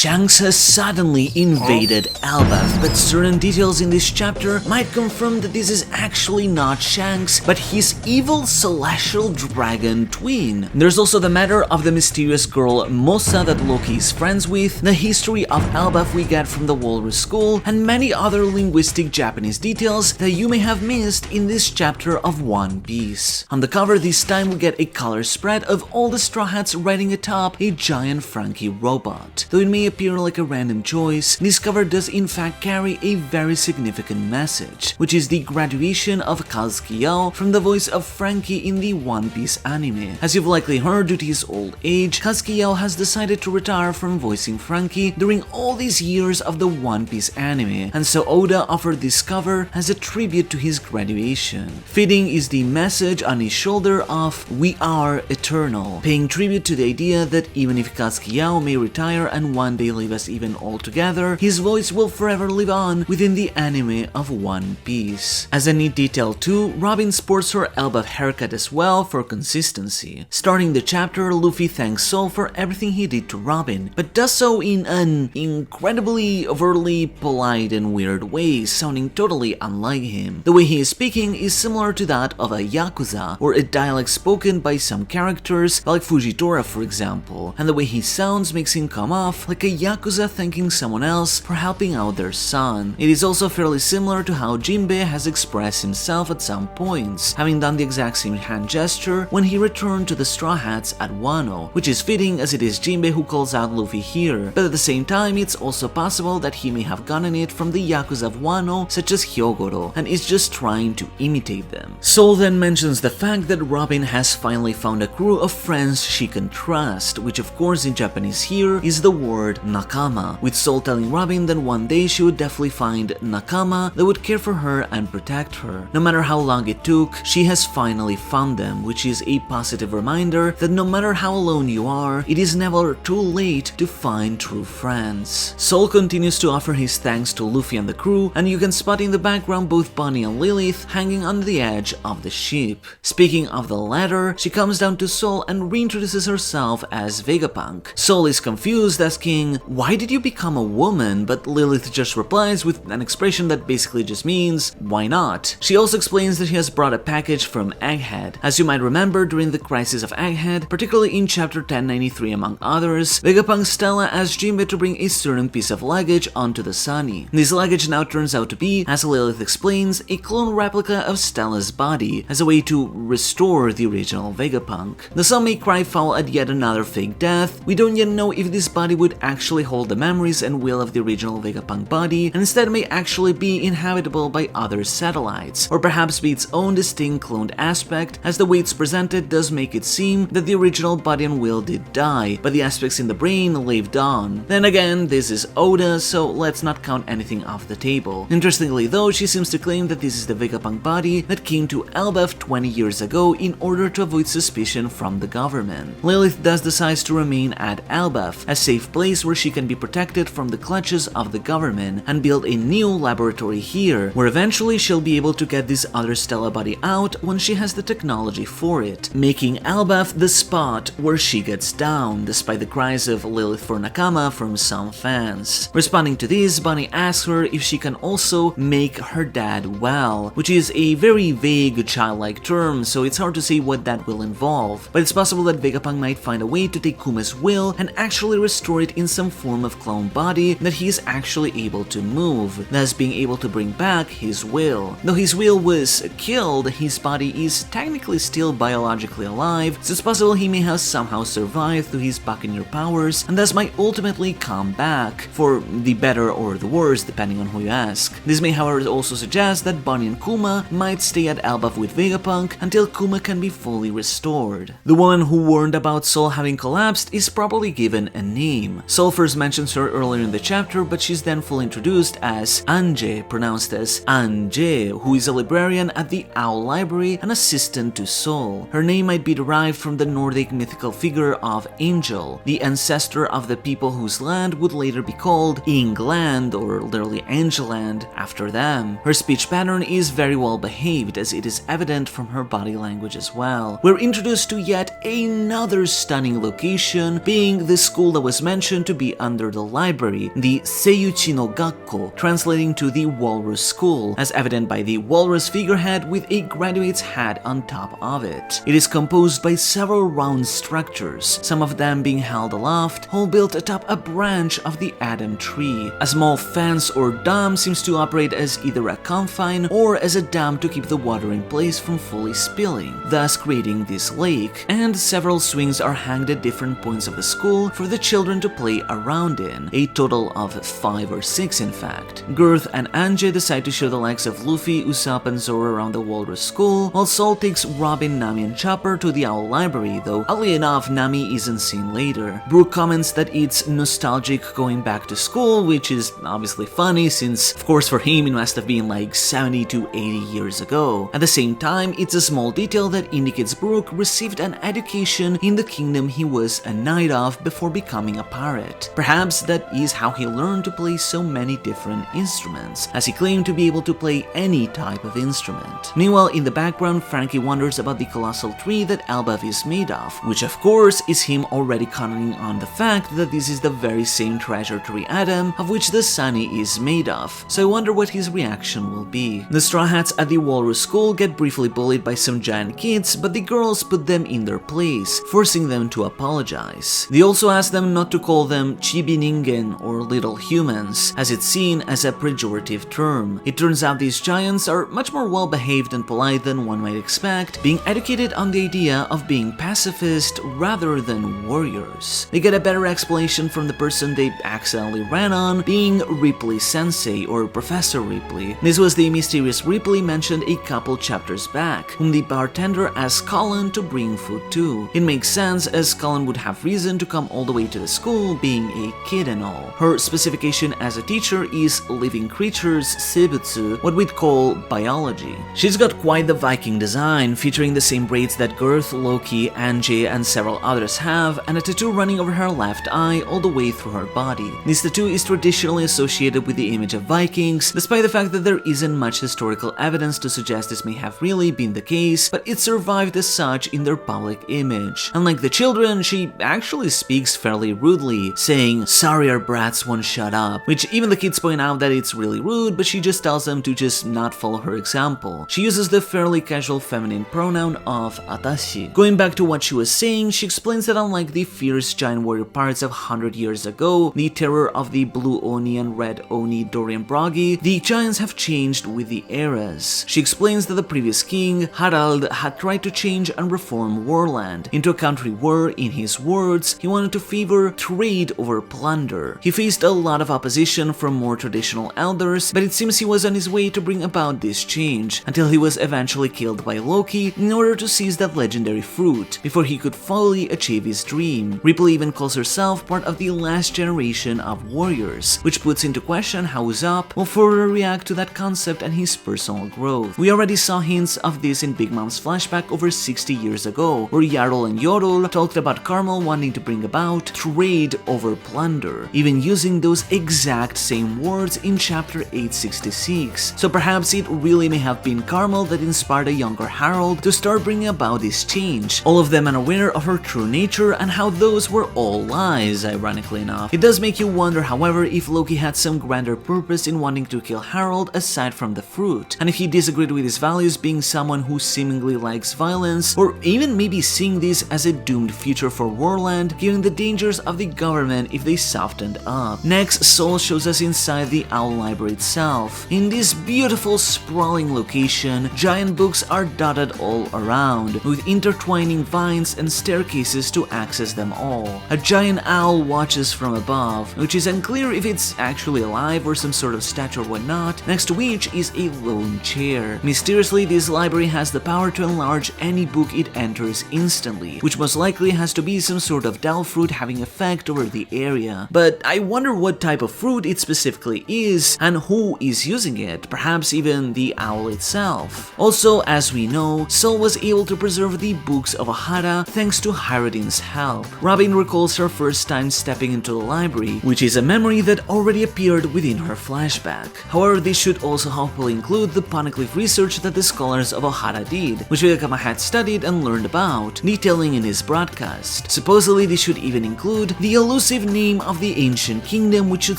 Shanks has suddenly invaded Elbaph, but certain details in this chapter might confirm that this is actually not Shanks, but his evil celestial dragon twin. There's also the matter of the mysterious girl Mosa that Loki is friends with, the history of Elbaph we get from the Walrus School, and many other linguistic Japanese details that you may have missed in this chapter of One Piece. On the cover this time we get a color spread of all the Straw Hats riding atop a giant Frankie robot. Though it may appear like a random choice, this cover does in fact carry a very significant message, which is the graduation of Kazuki from the voice of Frankie in the One Piece anime. As you've likely heard, due to his old age, Kazuki has decided to retire from voicing Frankie during all these years of the One Piece anime, and so Oda offered this cover as a tribute to his graduation. Fitting is the message on his shoulder of "We are eternal," paying tribute to the idea that even if Kazuki may retire and one day leave us even altogether, his voice will forever live on within the anime of One Piece. As a neat detail too, Robin sports her Elbaph haircut as well for consistency. Starting the chapter, Luffy thanks Saul for everything he did to Robin, but does so in an incredibly overly polite and weird way, sounding totally unlike him. The way he is speaking is similar to that of a Yakuza, or a dialect spoken by some characters, like Fujitora for example, and the way he sounds makes him come off like a Yakuza thanking someone else for helping out their son. It is also fairly similar to how Jinbe has expressed himself at some points, having done the exact same hand gesture when he returned to the Straw Hats at Wano, which is fitting as it is Jinbe who calls out Luffy here, but at the same time it's also possible that he may have gotten it from the Yakuza of Wano such as Hyogoro, and is just trying to imitate them. Saul then mentions the fact that Robin has finally found a crew of friends she can trust, which of course in Japanese here is the word nakama, with Saul telling Robin that one day she would definitely find nakama that would care for her and protect her. No matter how long it took, she has finally found them, which is a positive reminder that no matter how alone you are, it is never too late to find true friends. Saul continues to offer his thanks to Luffy and the crew, and you can spot in the background both Bonnie and Lilith hanging on the edge of the ship. Speaking of the latter, she comes down to Saul and reintroduces herself as Vegapunk. Saul is confused, asking, "Why did you become a woman?" But Lilith just replies with an expression that basically just means, "Why not?" She also explains that she has brought a package from Egghead. As you might remember, during the crisis of Egghead, particularly in chapter 1093 among others, Vegapunk Stella asked Jinbe to bring a certain piece of luggage onto the Sunny. This luggage now turns out to be, as Lilith explains, a clone replica of Stella's body, as a way to restore the original Vegapunk. The Sun may cry foul at yet another fake death. We don't yet know if this body would actually hold the memories and will of the original Vegapunk body, and instead may actually be inhabitable by other satellites, or perhaps be its own distinct cloned aspect, as the way it's presented does make it seem that the original body and will did die, but the aspects in the brain lived on. Then again, this is Oda, so let's not count anything off the table. Interestingly though, she seems to claim that this is the Vegapunk body that came to Elbaph 20 years ago in order to avoid suspicion from the government. Lilith thus decides to remain at Elbaph, a safe place where she can be protected from the clutches of the government, and build a new laboratory here, where eventually she'll be able to get this other Stella body out when she has the technology for it, making Elbaph the spot where she gets down, despite the cries of Lilith for Nakama from some fans. Responding to this, Bonnie asks her if she can also make her dad well, which is a very vague childlike term, so it's hard to say what that will involve, but it's possible that Vegapunk might find a way to take Kuma's will and actually restore it in some form of clone body that he is actually able to move, thus being able to bring back his will. Though his will was killed, his body is technically still biologically alive, so it's possible he may have somehow survived through his Buccaneer powers and thus might ultimately come back, for the better or the worse depending on who you ask. This may however also suggest that Bonnie and Kuma might stay at Elbaph with Vegapunk until Kuma can be fully restored. The woman who warned about Saul having collapsed is probably given a name. Saul first mentions her earlier in the chapter, but she's then fully introduced as Anje, pronounced as Anje, who is a librarian at the Owl Library and assistant to Saul. Her name might be derived from the Nordic mythical figure of Angel, the ancestor of the people whose land would later be called England, or literally Angeland, after them. Her speech pattern is very well behaved, as it is evident from her body language as well. We're introduced to yet another stunning location, being the school that was mentioned to to be under the library, the Seiyuchi no Gakko, translating to the Walrus School, as evident by the walrus figurehead with a graduate's hat on top of it. It is composed by several round structures, some of them being held aloft, all built atop a branch of the Adam tree. A small fence or dam seems to operate as either a confine or as a dam to keep the water in place from fully spilling, thus creating this lake, and several swings are hanged at different points of the school for the children to play around in, a total of 5 or 6 in fact. Girth and Anje decide to show the likes of Luffy, Usopp, and Zoro around the Walrus School, while Saul takes Robin, Nami, and Chopper to the Owl Library, though oddly enough Nami isn't seen later. Brook comments that it's nostalgic going back to school, which is obviously funny since of course for him it must have been like 70 to 80 years ago. At the same time, it's a small detail that indicates Brook received an education in the kingdom he was a knight of before becoming a pirate. Perhaps that is how he learned to play so many different instruments, as he claimed to be able to play any type of instrument. Meanwhile, in the background, Frankie wonders about the colossal tree that Elbaph is made of, which of course is him already commenting on the fact that this is the very same treasure tree atom of which the Sunny is made of, so I wonder what his reaction will be. The Straw Hats at the Walrus School get briefly bullied by some giant kids, but the girls put them in their place, forcing them to apologize. They also ask them not to call them chibi ningen or little humans, as it's seen as a pejorative term. It turns out these giants are much more well behaved and polite than one might expect, being educated on the idea of being pacifist rather than warriors. They get a better explanation from the person they accidentally ran on, being Ripley Sensei or Professor Ripley. This was the mysterious Ripley mentioned a couple chapters back, whom the bartender asked Colin to bring food to. It makes sense, as Colin would have reason to come all the way to the school, being a kid and all. Her specification as a teacher is living creatures, seibutsu, what we'd call biology. She's got quite the Viking design, featuring the same braids that Girth, Loki, Angie, and several others have, and a tattoo running over her left eye all the way through her body. This tattoo is traditionally associated with the image of Vikings, despite the fact that there isn't much historical evidence to suggest this may have really been the case, but it survived as such in their public image. Unlike the children, she actually speaks fairly rudely, saying, "Sorry our brats won't shut up," which even the kids point out that it's really rude, but she just tells them to just not follow her example. She uses the fairly casual feminine pronoun of atashi. Going back to what she was saying, she explains that unlike the fierce giant warrior pirates of 100 years ago, the terror of the blue Oni and red Oni Dorian Bragi, the giants have changed with the eras. She explains that the previous king, Harald, had tried to change and reform Warland into a country where, in his words, he wanted to favor trade over plunder. He faced a lot of opposition from more traditional elders, but it seems he was on his way to bring about this change, until he was eventually killed by Loki in order to seize that legendary fruit, before he could fully achieve his dream. Ripley even calls herself part of the last generation of warriors, which puts into question how Usopp will further react to that concept and his personal growth. We already saw hints of this in Big Mom's flashback over 60 years ago, where Jarl and Yodel talked about Carmel wanting to bring about trade over plunder, even using those exact same words in chapter 866. So perhaps it really may have been Carmel that inspired a younger Harold to start bringing about this change, all of them unaware of her true nature and how those were all lies, ironically enough. It does make you wonder, however, if Loki had some grander purpose in wanting to kill Harold aside from the fruit, and if he disagreed with his values being someone who seemingly likes violence, or even maybe seeing this as a doomed future for Warland, given the dangers of the government if they softened up. Next, Saul shows us inside the Owl Library itself. In this beautiful sprawling location, giant books are dotted all around, with intertwining vines and staircases to access them all. A giant owl watches from above, which is unclear if it's actually alive or some sort of statue or whatnot, next to which is a lone chair. Mysteriously, this library has the power to enlarge any book it enters instantly, which most likely has to be some sort of devil fruit having effect over the area. But I wonder what type of fruit it specifically is and who is using it, perhaps even the owl itself. Also, as we know, Saul was able to preserve the books of Ohara thanks to Hyrodin's help. Robin recalls her first time stepping into the library, which is a memory that already appeared within her flashback. However, this should also hopefully include the poneglyph research that the scholars of Ohara did, which Vegapunk had studied and learned about, detailing in his broadcast. Supposedly, this should even include the elusive elusive name of the ancient kingdom which should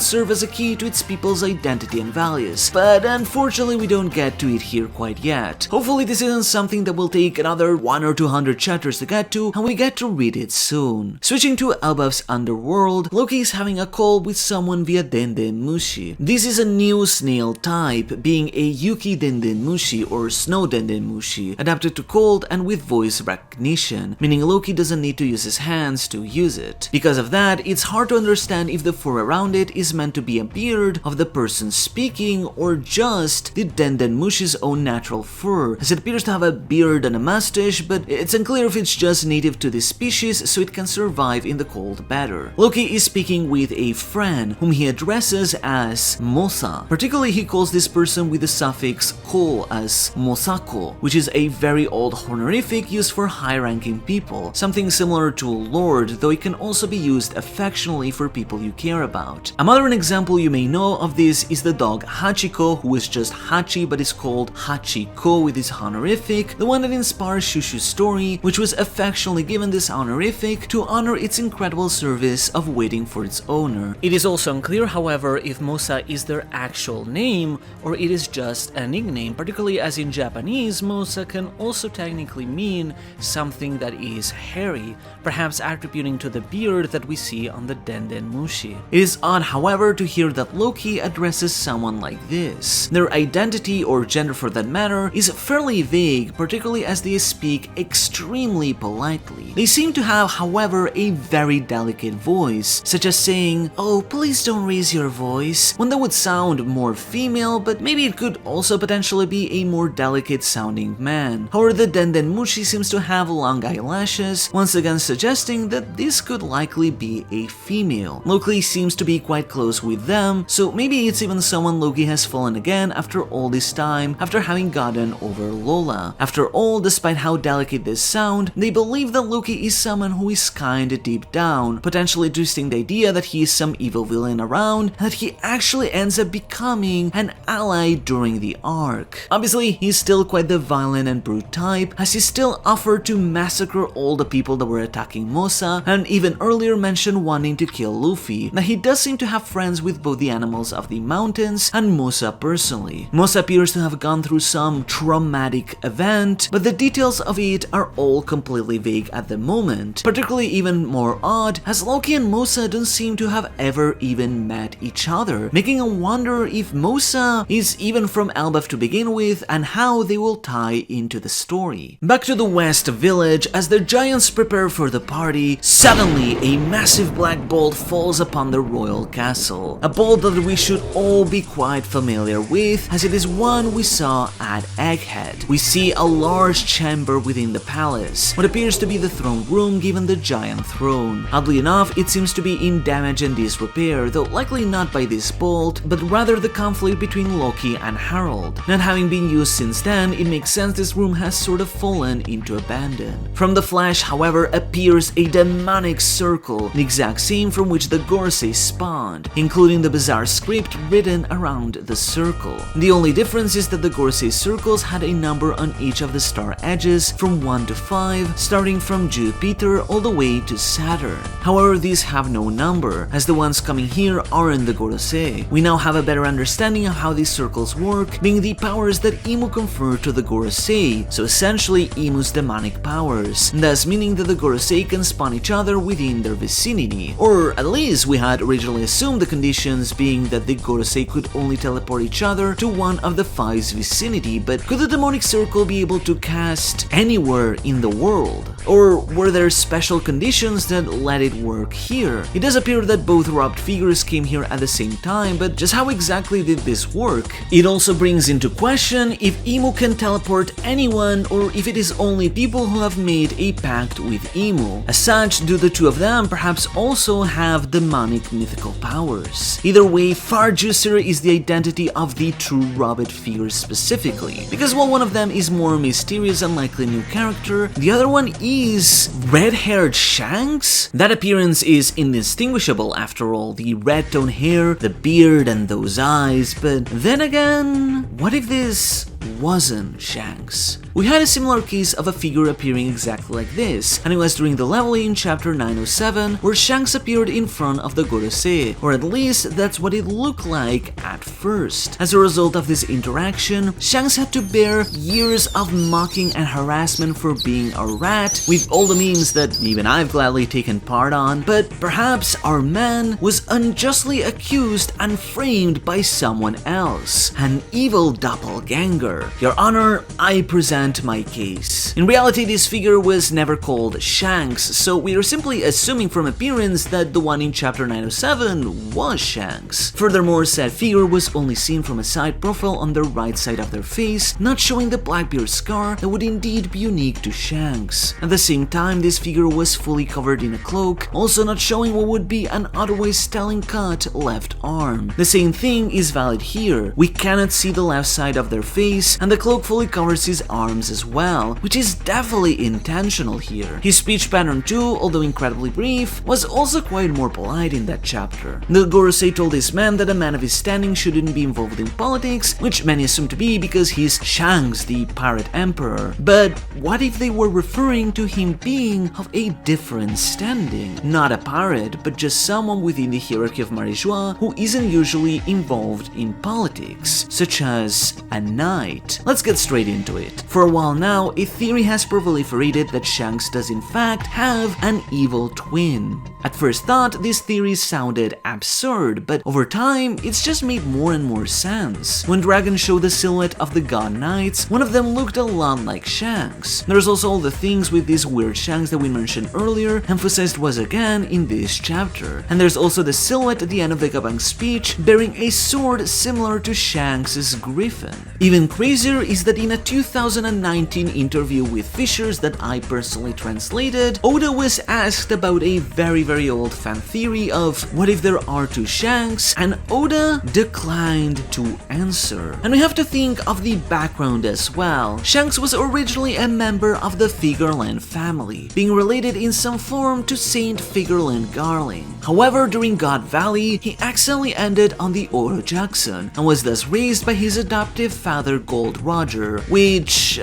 serve as a key to its people's identity and values, but unfortunately we don't get to it here quite yet. Hopefully this isn't something that will take another 100 or 200 chapters to get to, and we get to read it soon. Switching to Elbaph's underworld, Loki is having a call with someone via Denden Mushi. This is a new snail type, being a Yuki Denden Mushi or Snow Denden Mushi, adapted to cold and with voice recognition, meaning Loki doesn't need to use his hands to use it. Because of that, it's hard to understand if the fur around it is meant to be a beard of the person speaking or just the Denden Mushi's own natural fur, as it appears to have a beard and a mustache, but it's unclear if it's just native to this species so it can survive in the cold better. Loki is speaking with a friend whom he addresses as Mosa. Particularly, he calls this person with the suffix ko as Mosako, which is a very old honorific used for high-ranking people, something similar to lord, though it can also be used affectionately for people you care about. A modern example you may know of this is the dog Hachiko, who is just Hachi but is called Hachiko with this honorific, the one that inspires Shushu's story, which was affectionately given this honorific to honor its incredible service of waiting for its owner. It is also unclear, however, if Mosa is their actual name or it is just a nickname, particularly as in Japanese, Mosa can also technically mean something that is hairy, perhaps attributing to the beard that we see on the Denden Mushi. It is odd, however, to hear that Loki addresses someone like this. Their identity, or gender for that matter, is fairly vague, particularly as they speak extremely politely. They seem to have, however, a very delicate voice, such as saying, "Oh, please don't raise your voice," when that would sound more female, but maybe it could also potentially be a more delicate sounding man. However, the Denden Mushi seems to have long eyelashes, once again suggesting that this could likely be a female. Loki seems to be quite close with them, so maybe it's even someone Loki has fallen again after all this time, after having gotten over Lola. After all, despite how delicate this sound, they believe that Loki is someone who is kinda deep down, potentially twisting the idea that he is some evil villain around, and that he actually ends up becoming an ally during the arc. Obviously, he's still quite the violent and brute type, as he still offered to massacre all the people that were attacking Mosa, and even earlier mentioned wanting to kill Luffy. Now, he does seem to have friends with both the animals of the mountains and Mosa personally. Mosa appears to have gone through some traumatic event, but the details of it are all completely vague at the moment. Particularly even more odd, as Loki and Mosa don't seem to have ever even met each other, making a wonder if Mosa is even from Elbaph to begin with and how they will tie into the story. Back to the West Village, as the giants prepare for the party, suddenly a massive black bolt falls upon the royal castle. A bolt that we should all be quite familiar with, as it is one we saw at Egghead. We see a large chamber within the palace, what appears to be the throne room given the giant throne. Oddly enough, it seems to be in damage and disrepair, though likely not by this bolt, but rather the conflict between Loki and Harold. Not having been used since then, it makes sense this room has sort of fallen into abandon. From the flash, however, appears a demonic circle, the exact same from which the Gorsei spawned, including the bizarre script written around the circle. The only difference is that the Gorsei circles had a number on each of the star edges from 1 to 5, starting from Jupiter all the way to Saturn. However, these have no number, as the ones coming here aren't the Gorsei. We now have a better understanding of how these circles work, being the powers that Imu conferred to the Gorsei, so essentially Imu's demonic powers, thus meaning that the Gorsei can spawn each other within their vicinity. Or at least we had originally assumed the conditions being that the Gorsei could only teleport each other to one of the 5's vicinity, but could the demonic circle be able to cast anywhere in the world? Or were there special conditions that let it work here? It does appear that both robbed figures came here at the same time, but just how exactly did this work? It also brings into question if Imu can teleport anyone or if it is only people who have made a pact with Imu. As such, do the two of them perhaps also have demonic mythical powers? Either way, far juicier is the identity of the two robbed figures specifically, because while one of them is more mysterious and likely a new character, the other one is red-haired Shanks? That appearance is indistinguishable after all, the red tone hair, the beard and those eyes, but then again, what if this wasn't Shanks? We had a similar case of a figure appearing exactly like this, and it was during the leveling in chapter 907 where Shanks appeared in front of the Gorosei, or at least that's what it looked like at first. As a result of this interaction, Shanks had to bear years of mocking and harassment for being a rat, with all the memes that even I've gladly taken part on, but perhaps our man was unjustly accused and framed by someone else, an evil doppelganger. Your Honor, I present my case. In reality, this figure was never called Shanks, so we are simply assuming from appearance that the one in chapter 907 was Shanks. Furthermore, said figure was only seen from a side profile on the right side of their face, not showing the Blackbeard scar that would indeed be unique to Shanks. At the same time, this figure was fully covered in a cloak, also not showing what would be an otherwise styling cut left arm. The same thing is valid here. We cannot see the left side of their face, and the cloak fully covers his arms as well, which is definitely intentional here. His speech pattern too, although incredibly brief, was also quite more polite in that chapter. The Gorosei told this man that a man of his standing shouldn't be involved in politics, which many assume to be because he's Shanks, the pirate emperor. But what if they were referring to him being of a different standing? Not a pirate, but just someone within the hierarchy of Marijois who isn't usually involved in politics, such as a knight. Let's get straight into it. For a while now, a theory has proliferated that Shanks does in fact have an evil twin. At first thought, this theory sounded absurd, but over time, it's just made more and more sense. When Dragon showed the silhouette of the God Knights, one of them looked a lot like Shanks. There's also all the things with these weird Shanks that we mentioned earlier, emphasized once again in this chapter. And there's also the silhouette at the end of Vegapunk's speech, bearing a sword similar to Shanks' griffin. Even crazier is that in a 2019 interview with Fishers that I personally translated, Oda was asked about a very old fan theory of what if there are two Shanks, and Oda declined to answer. And we have to think of the background as well. Shanks was originally a member of the Figureland family, being related in some form to Saint Figureland Garling. However, during God Valley, he accidentally ended on the Oro Jackson, and was thus raised by his adoptive father Gold Roger, which,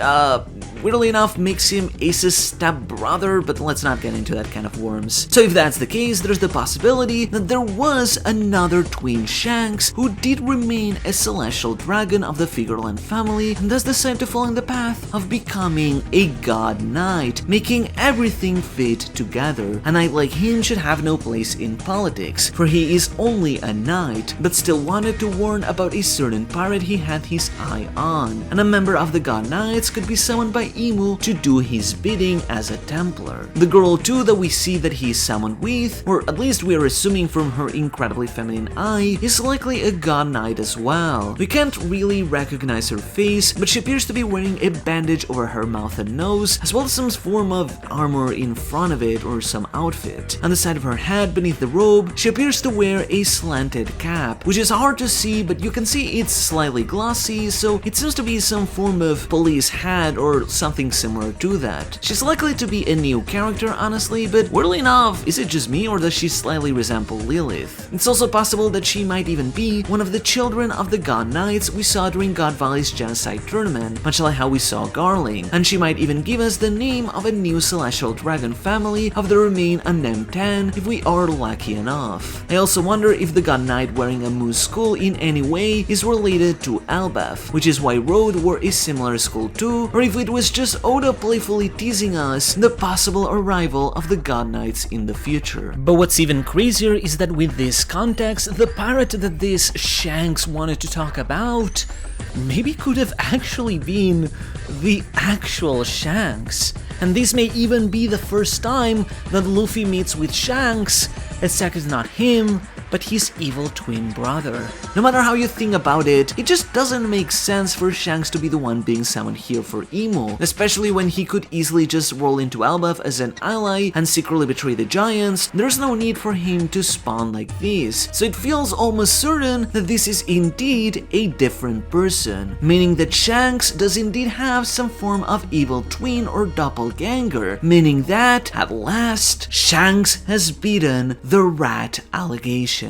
weirdly enough, makes him Ace's stepbrother, but let's not get into that kind of worms. So if that's the case, there's the possibility that there was another twin Shanks who did remain a celestial dragon of the Figureland family, and thus decided to follow the path of becoming a god knight, making everything fit together. A knight like him should have no place in politics, for he is only a knight, but still wanted to warn about a certain pirate he had his eye on, and a member of the God Knights could be summoned by Emu to do his bidding as a Templar. The girl too that we see that he is summoned with, or at least we are assuming from her incredibly feminine eye, is likely a God Knight as well. We can't really recognize her face, but she appears to be wearing a bandage over her mouth and nose, as well as some form of armor in front of it or some outfit. On the side of her head, beneath the robe, she appears to wear a slanted cap, which is hard to see, but you can see it's slightly glossy, so it seems to be some form of police hat or something similar to that. She's likely to be a new character, honestly, but weirdly enough, is it just me or does she slightly resemble Lilith? It's also possible that she might even be one of the children of the God Knights we saw during God Valley's genocide tournament, much like how we saw Garling, and she might even give us the name of a new celestial dragon family of the remain unnamed 10 if we are lucky enough. I also wonder if the God Knight wearing a moose skull in any way is related to Elbaph, which is why Road wore a similar skull too, or if it was just Oda playfully teasing us the possible arrival of the God Knights in the future. But what's even crazier is that with this context, the pirate that this Shanks wanted to talk about maybe could have actually been the actual Shanks. And this may even be the first time that Luffy meets with Shanks, except it's not him, but his evil twin brother. No matter how you think about it, it just doesn't make sense for Shanks to be the one being summoned here for Emu, especially when he could easily just roll into Elbaph as an ally and secretly betray the giants. There's no need for him to spawn like this, so it feels almost certain that this is indeed a different person, meaning that Shanks does indeed have some form of evil twin or doppelganger, meaning that, at last, Shanks has beaten the rat allegations.